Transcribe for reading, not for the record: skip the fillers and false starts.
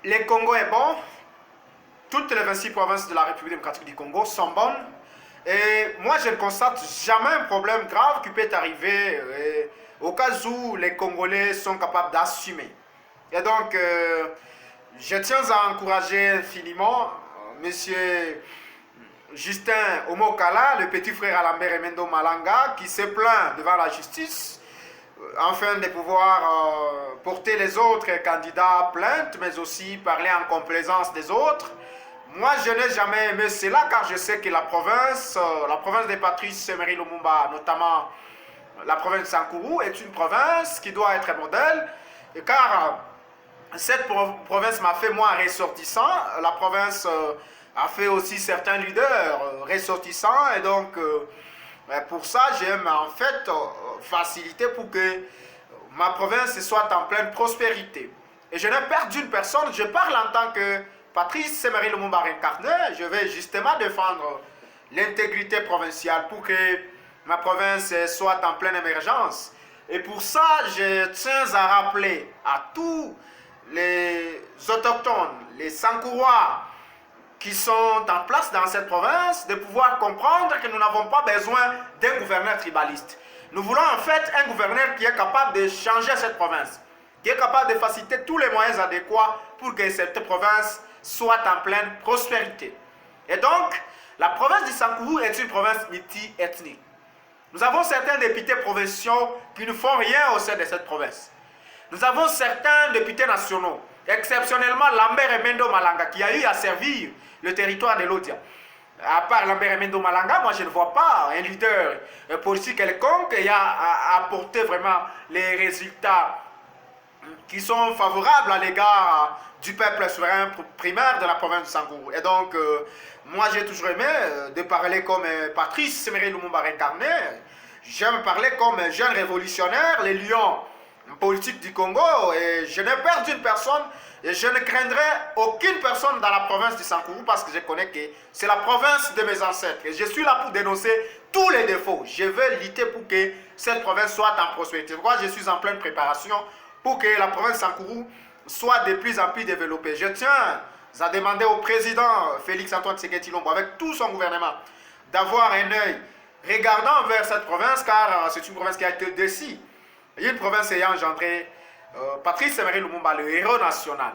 Le Congo est bon. Toutes les 26 provinces de la République démocratique du Congo sont bonnes. Et moi, je ne constate jamais un problème grave qui peut arriver au cas où les Congolais sont capables d'assumer. Et donc, je tiens à encourager infiniment Monsieur Justin Omokala, le petit frère à Lambert et Mendo Malanga, qui se plaint devant la justice afin de pouvoir porter les autres candidats à plainte, mais aussi parler en complaisance des autres. Moi, je n'ai jamais aimé cela car je sais que la province de Patrice Emery Lumumba, notamment la province de Sankourou, est une province qui doit être modèle, car cette province m'a fait moi ressortissant, la province a fait aussi certains leaders ressortissants, et donc pour ça, j'aime en fait faciliter pour que ma province soit en pleine prospérité. Et je n'ai perdu une personne, je parle en tant que Patrice Emery Lumumba incarné, je vais justement défendre l'intégrité provinciale pour que ma province soit en pleine émergence. Et pour ça, je tiens à rappeler à tous les autochtones, les Sankourois qui sont en place dans cette province, de pouvoir comprendre que nous n'avons pas besoin d'un gouverneur tribaliste. Nous voulons en fait un gouverneur qui est capable de changer cette province, qui est capable de faciliter tous les moyens adéquats pour que cette province soit en pleine prospérité. Et donc, la province du Sankourou est une province multi-ethnique. Nous avons certains députés provinciaux qui ne font rien au sein de cette province. Nous avons certains députés nationaux, exceptionnellement Lambert et Mendo Malanga, qui a eu à servir le territoire de l'Odia. À part Lambert et Mendo Malanga, moi je ne vois pas un leader politique quelconque qui a apporté vraiment les résultats qui sont favorables à l'égard du peuple souverain primaire de la province de Sankourou. Et donc, moi j'ai toujours aimé de parler comme Patrice Emery Lumumba incarné. J'aime parler comme un jeune révolutionnaire, les lions politiques du Congo. Et je n'ai perdu une personne et je ne craindrai aucune personne dans la province de Sankourou parce que je connais que c'est la province de mes ancêtres. Et je suis là pour dénoncer tous les défauts. Je veux lutter pour que cette province soit en prospérité. Moi, je suis en pleine préparation pour que la province de Sankourou soit de plus en plus développée. Je tiens à demander au président Félix-Antoine Tshisekedi Tshilombo, avec tout son gouvernement, d'avoir un œil regardant vers cette province, car c'est une province qui a été déçue. Il y a une province ayant engendré Patrice Emery Lumumba, le héros national.